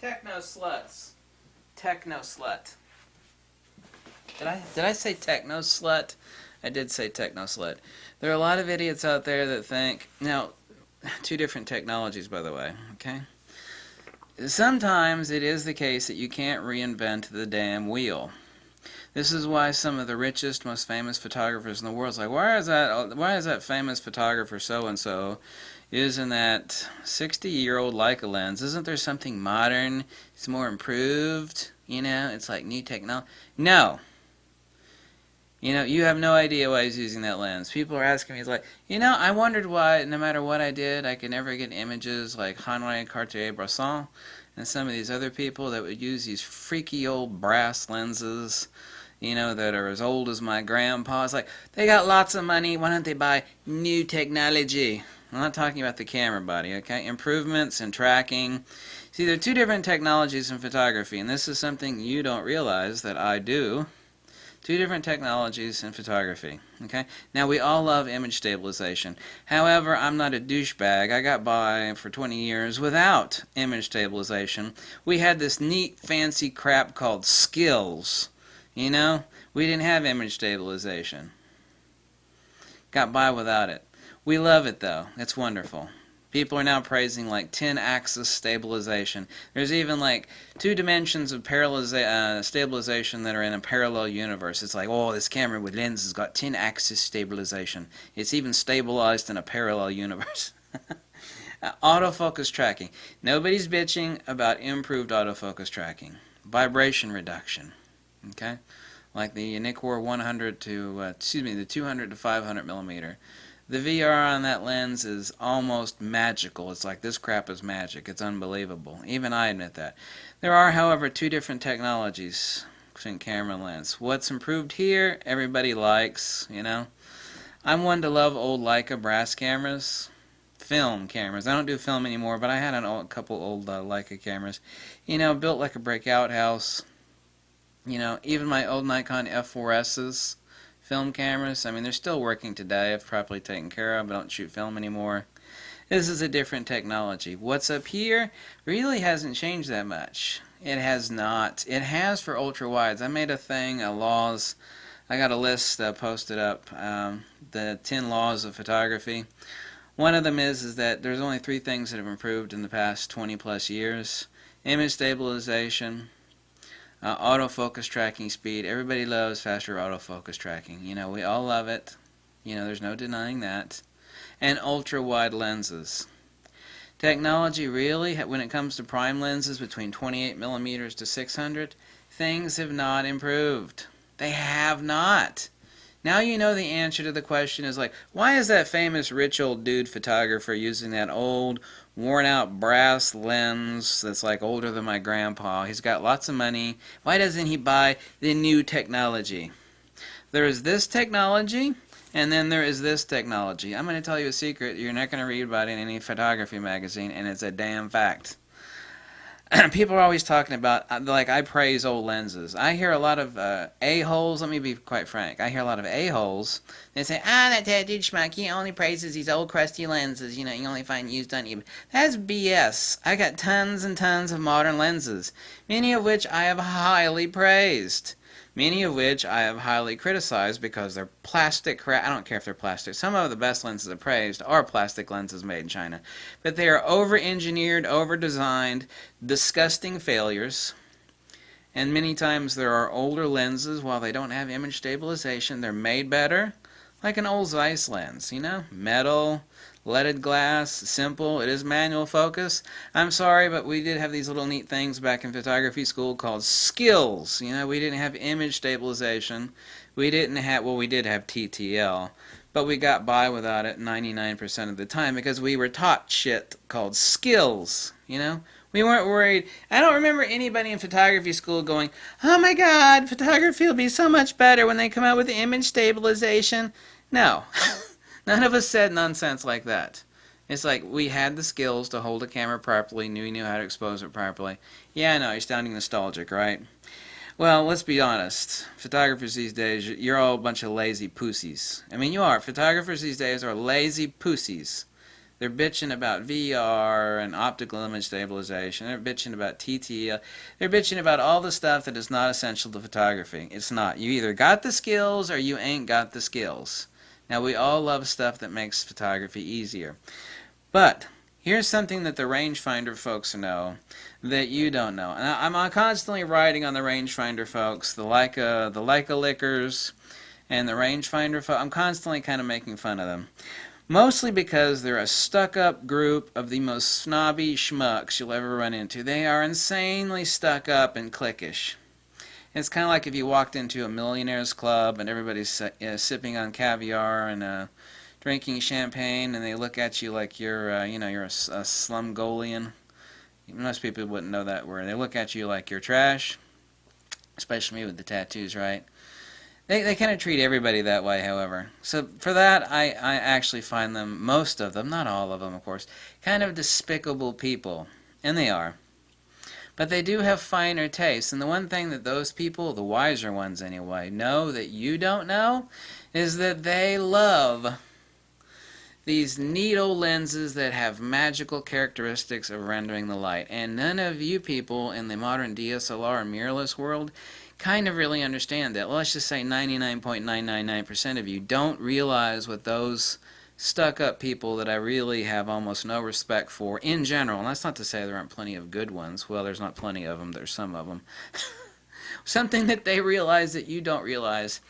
Techno sluts. Techno slut. Did I say techno slut? I did say techno slut. There are a lot of idiots out there that think, now, two different technologies, by the way, okay? Sometimes it is the case that you can't reinvent the damn wheel. This is why some of the richest, most famous photographers in the world is like, why is that famous photographer so-and-so using that 60-year-old Leica lens? Isn't there something modern? It's more improved, you know? It's like new technology. No. You know, you have no idea why he's using that lens. People are asking me, it's like, you know, I wondered why no matter what I did, I could never get images like Henri Cartier-Bresson and some of these other people that would use these freaky old brass lenses, you know, that are as old as my grandpa. It's like, they got lots of money, why don't they buy new technology? I'm not talking about the camera body, okay? Improvements in tracking. See, there are two different technologies in photography, and this is something you don't realize that I do. Two different technologies in photography, okay? Now, we all love image stabilization. However, I'm not a douchebag. I got by for 20 years without image stabilization. We had this neat, fancy crap called skills, you know? We didn't have image stabilization. Got by without it. We love it, though. It's wonderful. People are now praising like 10-axis stabilization. There's even like 2 dimensions of stabilization that are in a parallel universe. It's like, oh, this camera with lens has got 10-axis stabilization. It's even stabilized in a parallel universe. Autofocus tracking. Nobody's bitching about improved autofocus tracking. Vibration reduction. Okay? Like the Nikkor 100 to, the 200 to 500 millimeter. The VR on that lens is almost magical. It's like, this crap is magic. It's unbelievable. Even I admit that. There are, however, 2 different technologies between camera and lens. What's improved here, everybody likes, you know. I'm one to love old Leica brass cameras. Film cameras. I don't do film anymore, but I had a couple old Leica cameras. You know, built like a brick outhouse. You know, even my old Nikon F4S's. Film cameras, I mean, they're still working today if properly taken care of, but don't shoot film anymore. This is a different technology. What's up here really hasn't changed that much. It has not. It has for ultra-wides. I made a thing, laws. I got a list posted up, the 10 laws of photography. One of them is that there's only 3 things that have improved in the past 20 plus years. Image stabilization, autofocus tracking speed. Everybody loves faster autofocus tracking. You know, we all love it. You know, there's no denying that. And ultra-wide lenses. Technology really, when it comes to prime lenses between 28 millimeters to 600, things have not improved. They have not. Now you know the answer to the question is like, why is that famous rich old dude photographer using that old worn out brass lens that's like older than my grandpa? He's got lots of money. Why doesn't he buy the new technology? There is this technology, and then there is this technology. I'm going to tell you a secret you're not going to read about in any photography magazine, and it's a damn fact. People are always talking about, like, I praise old lenses. I hear a lot of a-holes. Let me be quite frank. I hear a lot of a-holes. They say, that dude schmuck, he only praises these old crusty lenses. You know, you only find used on eBay. That's BS. I got tons and tons of modern lenses, many of which I have highly praised. Many of which I have highly criticized because they're plastic crap. I don't care if they're plastic. Some of the best lenses I've praised are plastic lenses made in China. But they are over-engineered, over-designed, disgusting failures. And many times there are older lenses, while they don't have image stabilization, they're made better. Like an old Zeiss lens, you know? Metal, leaded glass, simple. It is manual focus. I'm sorry, but we did have these little neat things back in photography school called skills. You know, we didn't have image stabilization. We didn't have, well, we did have TTL, but we got by without it 99% of the time because we were taught shit called skills, you know? We weren't worried. I don't remember anybody in photography school going, oh my God, photography will be so much better when they come out with image stabilization. No. None of us said nonsense like that. It's like we had the skills to hold a camera properly, we knew how to expose it properly. Yeah, I know, you're sounding nostalgic, right? Well, let's be honest. Photographers these days, you're all a bunch of lazy pussies. I mean, you are. Photographers these days are lazy pussies. They're bitching about VR and optical image stabilization. They're bitching about TTL. They're bitching about all the stuff that is not essential to photography. It's not. You either got the skills or you ain't got the skills. Now, we all love stuff that makes photography easier. But here's something that the rangefinder folks know that you don't know. And I'm constantly writing on the rangefinder folks, the Leica lickers, and the rangefinder folks. I'm constantly kind of making fun of them. Mostly because they're a stuck-up group of the most snobby schmucks you'll ever run into. They are insanely stuck-up and cliquish. It's kind of like if you walked into a millionaire's club and everybody's sipping on caviar and drinking champagne, and they look at you like you're, you're a slumgolian. Most people wouldn't know that word. They look at you like you're trash, especially me with the tattoos, right? They kind of treat everybody that way, however. So for that, I actually find them, most of them, not all of them, of course, kind of despicable people. And they are. But they do have finer tastes. And the one thing that those people, the wiser ones anyway, know that you don't know is that they love these needle lenses that have magical characteristics of rendering the light. And none of you people in the modern DSLR and mirrorless world kind of really understand that. Well, let's just say 99.999% of you don't realize what those stuck-up people that I really have almost no respect for in general, and that's not to say there aren't plenty of good ones. Well, there's not plenty of them, there's some of them. Something that they realize that you don't realize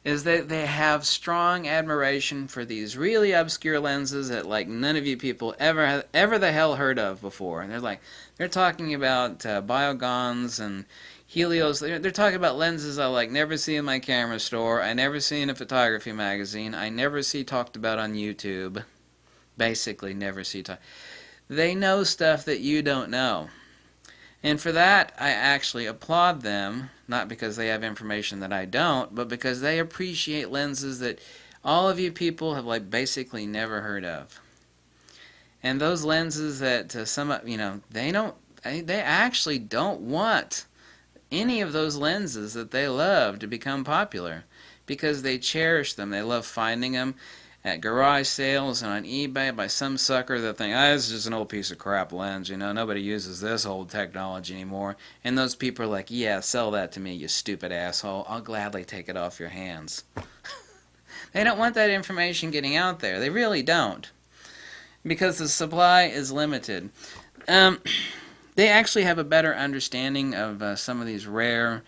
is that they have strong admiration for these really obscure lenses that like none of you people ever the hell heard of before. And they're talking about Biogons and Helios. They're talking about lenses I like never see in my camera store, I never see in a photography magazine, I never see talked about on YouTube. Basically never see talked. They know stuff that you don't know. And for that, I actually applaud them, not because they have information that I don't, but because they appreciate lenses that all of you people have like basically never heard of. And those lenses that they actually don't want any of those lenses that they love to become popular because they cherish them. They love finding them at garage sales and on eBay by some sucker that think, this is just an old piece of crap lens, nobody uses this old technology anymore. And those people are like, yeah, sell that to me, you stupid asshole. I'll gladly take it off your hands. They don't want that information getting out there. They really don't. Because the supply is limited. They actually have a better understanding of some of these rare,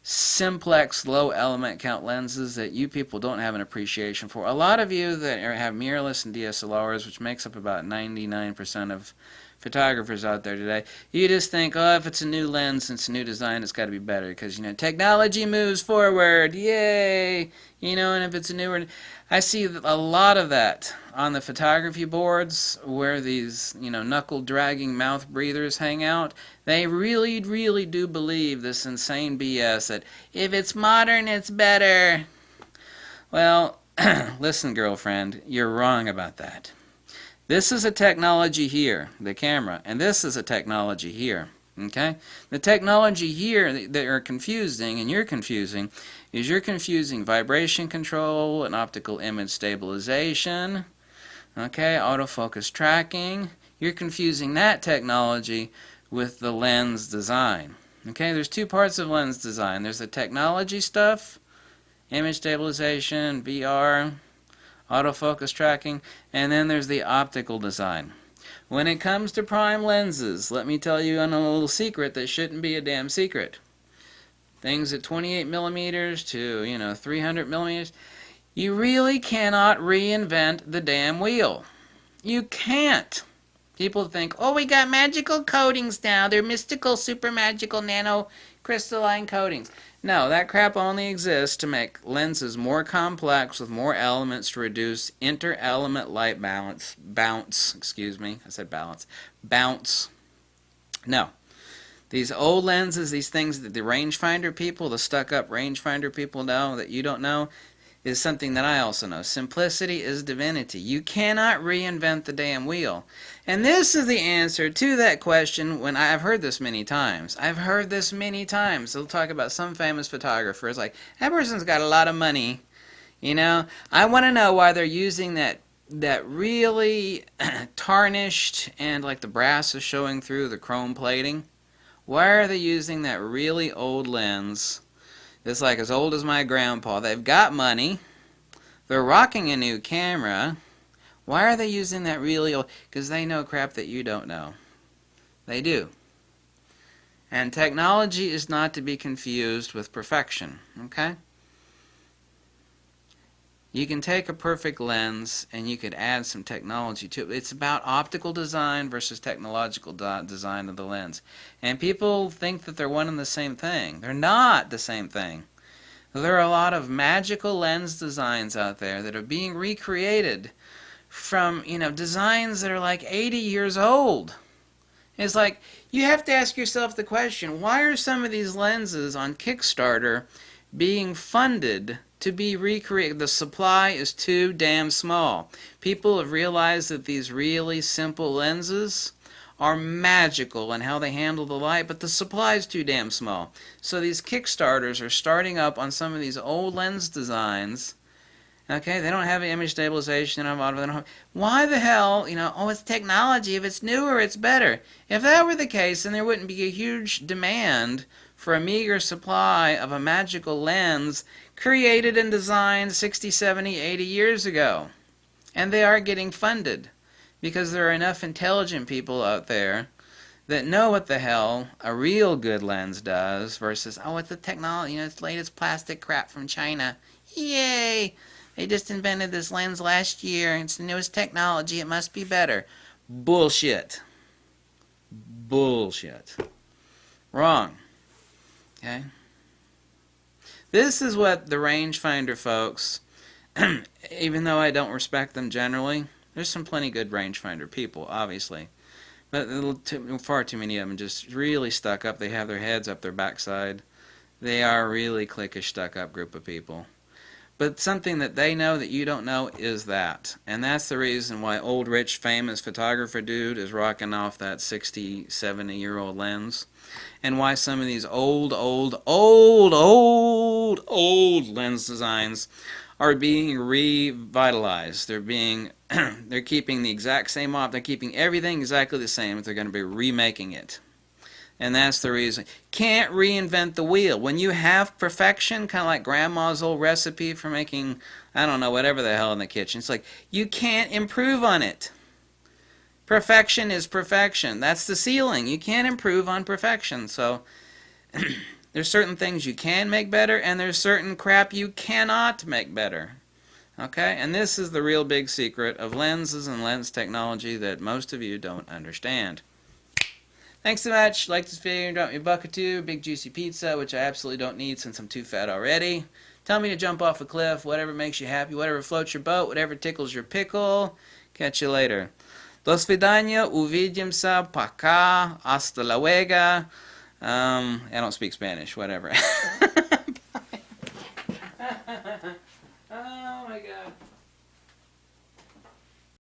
simplex, low element count lenses that you people don't have an appreciation for. A lot of you that have mirrorless and DSLRs, which makes up about 99% of photographers out there today, you just think, if it's a new lens, it's a new design, it's got to be better because, technology moves forward, yay! And if it's a newer... I see a lot of that on the photography boards where these, knuckle-dragging mouth breathers hang out. They really, really do believe this insane BS that if it's modern, it's better. Well, listen, girlfriend, you're wrong about that. This is a technology here, the camera, and this is a technology here. Okay? The technology here that are confusing, and you're confusing, is you're confusing vibration control and optical image stabilization, okay, autofocus tracking. You're confusing that technology with the lens design. Okay, there's two parts of lens design. There's the technology stuff, image stabilization, VR, autofocus tracking, and then there's the optical design. When it comes to prime lenses, let me tell you a little secret that shouldn't be a damn secret. Things at 28 millimeters to, 300 millimeters, you really cannot reinvent the damn wheel. You can't. People think, we got magical coatings now. They're mystical, super magical, nano crystalline coatings. No, that crap only exists to make lenses more complex with more elements to reduce inter-element light bounce. Excuse me, I said balance. Bounce. No. These old lenses, these things that the rangefinder people, the stuck-up rangefinder people know that you don't know, is something that I also know. Simplicity is divinity. You cannot reinvent the damn wheel. And this is the answer to that question when I've heard this many times. They'll talk about some famous photographer. It's like, that person's got a lot of money. I want to know why they're using that that really tarnished and like the brass is showing through the chrome plating? Why are they using that really old lens that's like as old as my grandpa? They've got money. They're rocking a new camera. Why are they using that really old? Because they know crap that you don't know. They do. And technology is not to be confused with perfection, okay? You can take a perfect lens and you could add some technology to it. It's about optical design versus technological design of the lens. And people think that they're one and the same thing. They're not the same thing. There are a lot of magical lens designs out there that are being recreated from, designs that are like 80 years old. It's like, you have to ask yourself the question, why are some of these lenses on Kickstarter being funded to be recreated? The supply is too damn small. People have realized that these really simple lenses are magical in how they handle the light, but the supply is too damn small. So these Kickstarters are starting up on some of these old lens designs. Okay, they don't have image stabilization. Why the hell, it's technology. If it's newer, it's better. If that were the case, then there wouldn't be a huge demand for a meager supply of a magical lens created and designed 60, 70, 80 years ago. And they are getting funded because there are enough intelligent people out there that know what the hell a real good lens does versus, it's the technology, it's latest plastic crap from China. Yay! They just invented this lens last year, and it's the newest technology, it must be better. Bullshit. Bullshit. Wrong. Okay? This is what the rangefinder folks, even though I don't respect them generally, there's some plenty good rangefinder people, obviously. But far too many of them just really stuck up. They have their heads up their backside. They are a really cliquish, stuck-up group of people. But something that they know that you don't know is that. And that's the reason why old, rich, famous photographer dude is rocking off that 60, 70-year-old lens. And why some of these old lens designs are being revitalized. They're keeping the exact same they're keeping everything exactly the same, but they're going to be remaking it. And that's the reason. Can't reinvent the wheel. When you have perfection, kind of like grandma's old recipe for making, I don't know, whatever the hell in the kitchen. It's like, you can't improve on it. Perfection is perfection. That's the ceiling. You can't improve on perfection. So, there's certain things you can make better, and there's certain crap you cannot make better. Okay? And this is the real big secret of lenses and lens technology that most of you don't understand. Thanks so much. Like this video, drop me a buck or two, big juicy pizza, which I absolutely don't need since I'm too fat already. Tell me to jump off a cliff, whatever makes you happy, whatever floats your boat, whatever tickles your pickle. Catch you later. До свидания, увидимся, пока, hasta luego. I don't speak Spanish, whatever.